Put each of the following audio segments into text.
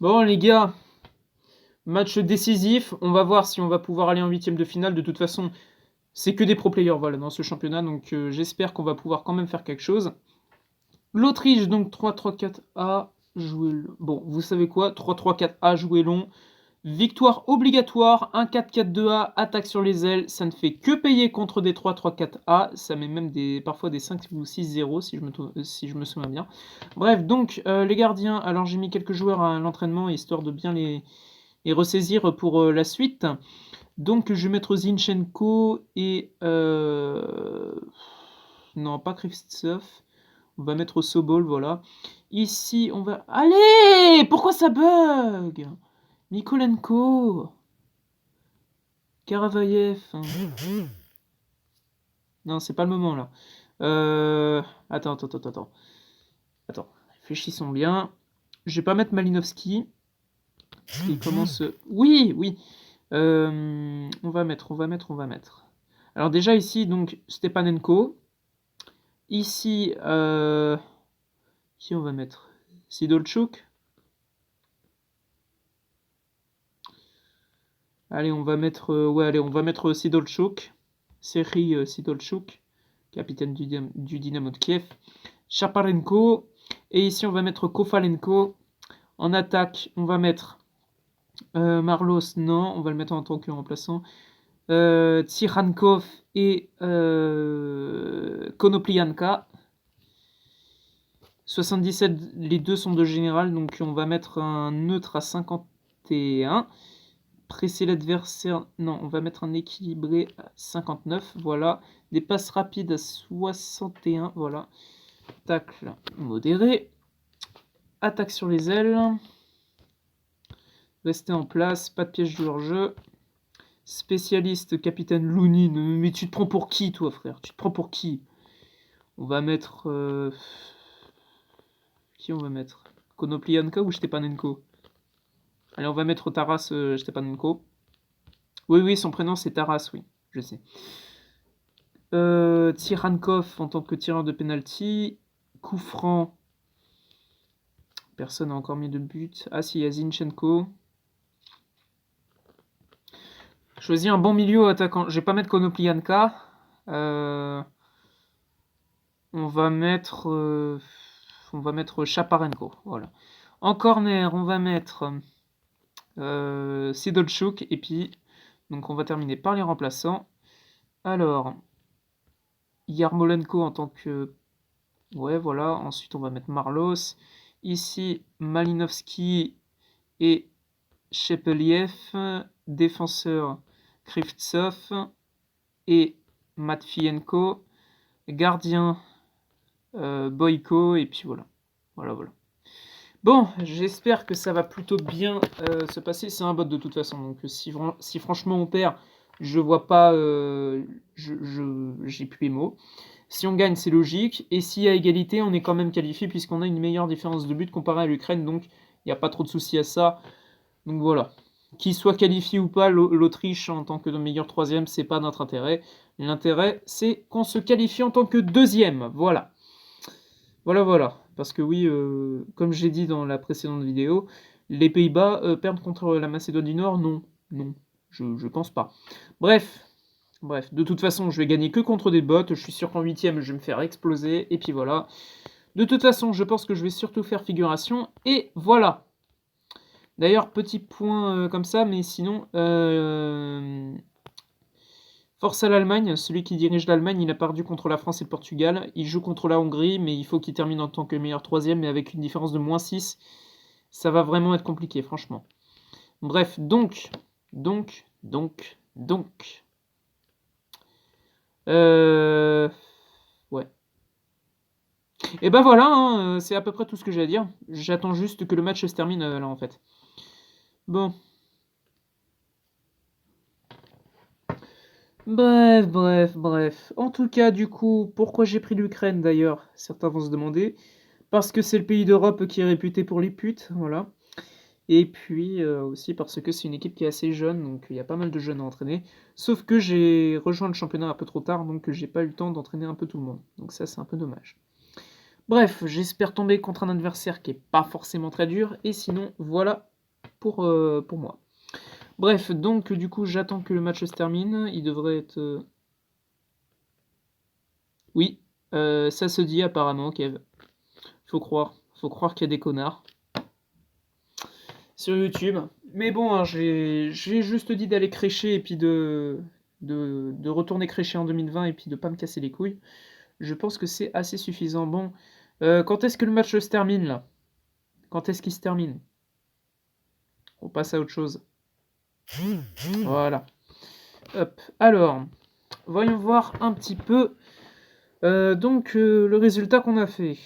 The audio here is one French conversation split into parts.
Bon, les gars, match décisif. On va voir si on va pouvoir aller en huitième de finale. De toute façon, c'est que des pro players voilà, dans ce championnat. Donc j'espère qu'on va pouvoir quand même faire quelque chose. L'Autriche, donc 3-3-4-A. Bon, vous savez quoi 3-3-4-A, jouer long. Victoire obligatoire, 1-4-4-2A, attaque sur les ailes, ça ne fait que payer contre des 3-3-4A, ça met même parfois des 5 ou 6-0 si je me souviens bien. Bref, donc les gardiens, alors j'ai mis quelques joueurs à l'entraînement histoire de bien les ressaisir pour la suite. Donc je vais mettre Zinchenko et... non, pas Krivtsov. On va mettre Sobol, voilà. Ici, on va... Allez! Pourquoi ça bug? Nikolenko, Karavayev. Non, c'est pas le moment là. Attends. Réfléchissons bien. Je vais pas mettre Malinovski. Parce qu'il commence. Oui. On va mettre. Alors déjà ici, donc Stepanenko. Ici, qui on va mettre? Sidolchuk. Allez, on va mettre Sidolchuk. Serhii Sidolchuk, capitaine du Dynamo de Kiev. Chaparenko. Et ici, on va mettre Kofalenko. En attaque, on va mettre Marlos, non, on va le mettre en tant que remplaçant. Tsihankov et Konoplianka. 77, les deux sont de général, donc on va mettre un neutre à 51. Presser l'adversaire, non, on va mettre un équilibré à 59, voilà. Des passes rapides à 61, voilà. Tacle modéré. Attaque sur les ailes. Rester en place, pas de piège du hors-jeu. Spécialiste, capitaine Lounine. Mais tu te prends pour qui, toi, frère? Tu te prends pour qui? On va mettre... Qui on va mettre? Konoplianka ou Stepanenko? Allez, on va mettre Taras Stepanenko. Oui, son prénom c'est Taras, oui, je sais. Tirankov en tant que tireur de penalty. Coup franc. Personne n'a encore mis de but. Ah si, il y a Zinchenko. Choisis un bon milieu attaquant. Je vais pas mettre Konoplianka. On va mettre Chaparenko. Voilà. En corner, on va mettre Sidolchuk. Et puis, donc on va terminer par les remplaçants. Alors, Yarmolenko en tant que... Ouais, voilà. Ensuite, on va mettre Marlos. Ici, Malinovski et Shepeliev. Défenseur, Krivtsov et Matvienko. Gardien, Boyko. Et puis voilà. Voilà. Bon, j'espère que ça va plutôt bien se passer. C'est un bot de toute façon. Donc si franchement on perd, je vois pas... j'ai plus les mots. Si on gagne, c'est logique. Et s'il y a égalité, on est quand même qualifié puisqu'on a une meilleure différence de but comparée à l'Ukraine. Donc, il n'y a pas trop de soucis à ça. Donc voilà. Qu'il soit qualifié ou pas, l'Autriche en tant que meilleur troisième, c'est pas notre intérêt. L'intérêt, c'est qu'on se qualifie en tant que deuxième. Voilà. Parce que oui, comme j'ai dit dans la précédente vidéo, les Pays-Bas perdent contre la Macédoine du Nord. Non. Je pense pas. Bref, de toute façon, je vais gagner que contre des bots. Je suis sûr qu'en huitième, je vais me faire exploser. Et puis voilà. De toute façon, je pense que je vais surtout faire figuration. Et voilà. D'ailleurs, petit point comme ça, mais sinon... Force à l'Allemagne. Celui qui dirige l'Allemagne, il a perdu contre la France et le Portugal. Il joue contre la Hongrie, mais il faut qu'il termine en tant que meilleur troisième, mais avec une différence de -6. Ça va vraiment être compliqué, franchement. Bref, donc... Ouais. Et ben voilà, hein, c'est à peu près tout ce que j'ai à dire. J'attends juste que le match se termine là, en fait. Bon. Bref. En tout cas, du coup, pourquoi j'ai pris l'Ukraine d'ailleurs? Certains vont se demander. Parce que c'est le pays d'Europe qui est réputé pour les putes, voilà. Et puis aussi parce que c'est une équipe qui est assez jeune, donc il y a pas mal de jeunes à entraîner. Sauf que j'ai rejoint le championnat un peu trop tard, donc j'ai pas eu le temps d'entraîner un peu tout le monde. Donc ça, c'est un peu dommage. Bref, j'espère tomber contre un adversaire qui est pas forcément très dur. Et sinon, voilà pour moi. Bref, donc du coup, j'attends que le match se termine. Il devrait être... Oui, ça se dit apparemment, Kev. Faut croire qu'il y a des connards sur YouTube. Mais bon, hein, j'ai juste dit d'aller crécher et puis de retourner crécher en 2020 et puis de pas me casser les couilles. Je pense que c'est assez suffisant. Bon, quand est-ce que le match se termine là? Quand est-ce qu'il se termine? On passe à autre chose. Voilà. Hop. Alors, voyons voir un petit peu le résultat qu'on a fait.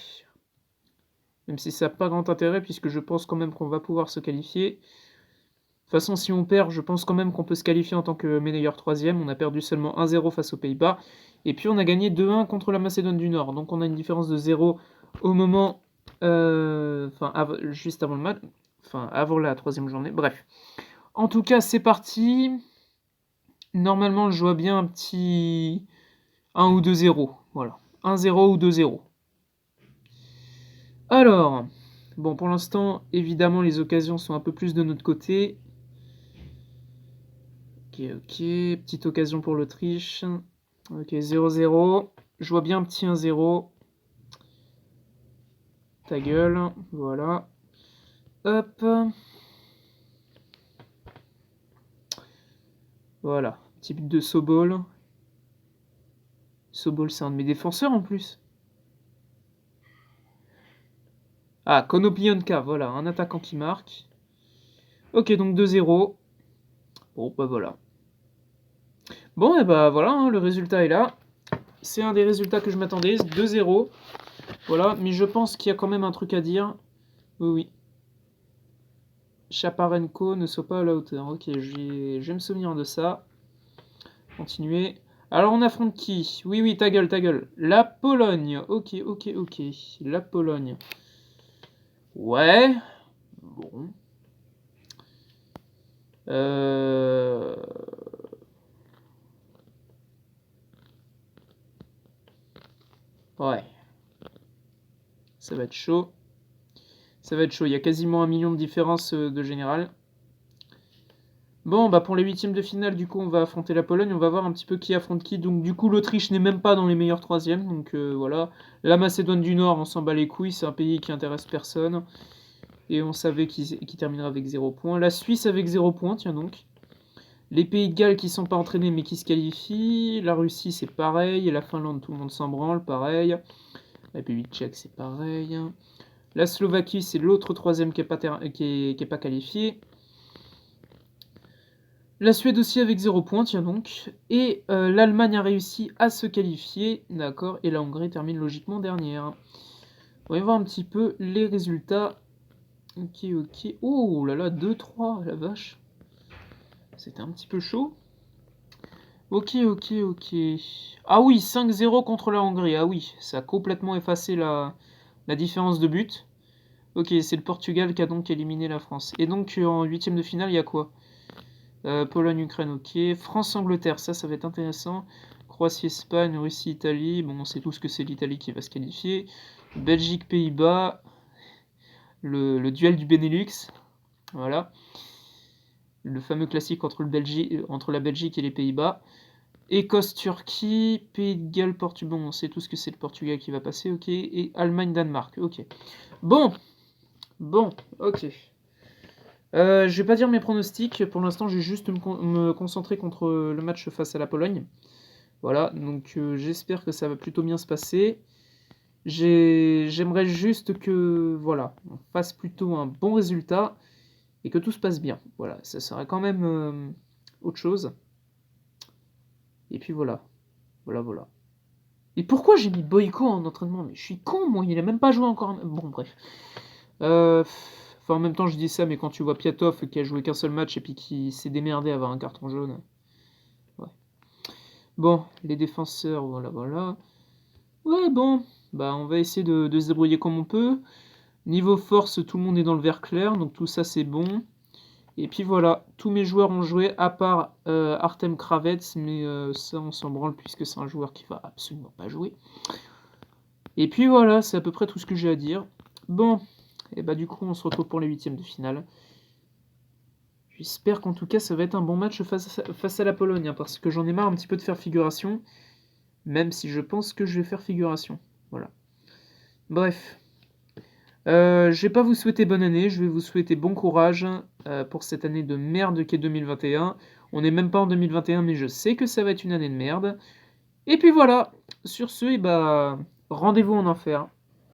Même si ça n'a pas grand intérêt, puisque je pense quand même qu'on va pouvoir se qualifier. De toute façon, si on perd, je pense quand même qu'on peut se qualifier en tant que meilleur troisième. On a perdu seulement 1-0 face aux Pays-Bas. Et puis on a gagné 2-1 contre la Macédoine du Nord. Donc on a une différence de 0 au moment... juste avant le match. Enfin, avant la troisième journée. Bref. En tout cas, c'est parti. Normalement, je vois bien un petit 1 ou 2-0. Voilà. 1-0 ou 2-0. Alors, bon, pour l'instant, évidemment, les occasions sont un peu plus de notre côté. Ok. Petite occasion pour l'Autriche. Ok, 0-0. Je vois bien un petit 1-0. Ta gueule. Voilà. Hop. Voilà. Petit but de Sobol. Sobol, c'est un de mes défenseurs en plus. Ah, Konopionka, voilà, un attaquant qui marque. Ok, donc 2-0. Bon, bah voilà. Bon, et bah voilà, hein, le résultat est là. C'est un des résultats que je m'attendais, 2-0. Voilà, mais je pense qu'il y a quand même un truc à dire. Oui. Chaparenko ne soit pas à la hauteur. Ok, je vais me souvenir de ça. Continuer. Alors on affronte qui? Oui, ta gueule, ta gueule. La Pologne. Ok. La Pologne. Ouais. Bon. Ouais. Ça va être chaud. Il y a quasiment 1 million de différence de général. Bon, bah pour les huitièmes de finale, du coup, on va affronter la Pologne. On va voir un petit peu qui affronte qui. Donc, du coup, l'Autriche n'est même pas dans les meilleurs troisièmes. Donc, voilà. La Macédoine du Nord, on s'en bat les couilles. C'est un pays qui intéresse personne. Et on savait qu'il terminerait avec 0 points. La Suisse avec 0 points, tiens donc. Les pays de Galles qui sont pas entraînés mais qui se qualifient. La Russie, c'est pareil. Et la Finlande, tout le monde s'en branle, pareil. La République tchèque, c'est pareil. La Slovaquie, c'est l'autre troisième qui n'est pas qualifié. La Suède aussi avec 0 points, tiens donc. Et l'Allemagne a réussi à se qualifier, d'accord. Et la Hongrie termine logiquement dernière. On va voir un petit peu les résultats. Ok. Oh là là, 2-3, la vache. C'était un petit peu chaud. Ok. Ah oui, 5-0 contre la Hongrie. Ah oui, ça a complètement effacé la différence de but. Ok, c'est le Portugal qui a donc éliminé la France. Et donc en huitième de finale, il y a quoi? Pologne-Ukraine, ok. France-Angleterre, ça va être intéressant. Croatie-Espagne, Russie-Italie. Bon, on sait tous que c'est l'Italie qui va se qualifier. Belgique-Pays-Bas. Le duel du Benelux. Voilà. Le fameux classique entre la Belgique et les Pays-Bas. Écosse-Turquie. Pays de Galles, Portugal. Bon, on sait tous que c'est le Portugal qui va passer, ok. Et Allemagne-Danemark, ok. Bon, ok. Je vais pas dire mes pronostics. Pour l'instant, je vais juste me concentrer contre le match face à la Pologne. Voilà, donc j'espère que ça va plutôt bien se passer. J'aimerais juste que voilà, on fasse plutôt un bon résultat et que tout se passe bien. Voilà, ça serait quand même autre chose. Et puis voilà. Et pourquoi j'ai mis Boyko en entraînement? Mais je suis con, moi, il a même pas joué encore. Bon, bref. Enfin, en même temps, je dis ça, mais quand tu vois Piatov qui a joué qu'un seul match et puis qui s'est démerdé à avoir un carton jaune. Ouais. Bon, les défenseurs, voilà. Ouais, bon, bah on va essayer de se débrouiller comme on peut. Niveau force, tout le monde est dans le vert clair, donc tout ça c'est bon. Et puis voilà, tous mes joueurs ont joué, à part Artem Kravets, mais ça on s'en branle puisque c'est un joueur qui va absolument pas jouer. Et puis voilà, c'est à peu près tout ce que j'ai à dire. Bon, et bah du coup on se retrouve pour les huitièmes de finale. J'espère qu'en tout cas ça va être un bon match face à la Pologne, hein, parce que j'en ai marre un petit peu de faire figuration, même si je pense que je vais faire figuration. Voilà. Bref. Je vais pas vous souhaiter bonne année, je vais vous souhaiter bon courage pour cette année de merde qu'est 2021. On n'est même pas en 2021, mais je sais que ça va être une année de merde. Et puis voilà, sur ce, rendez-vous en enfer.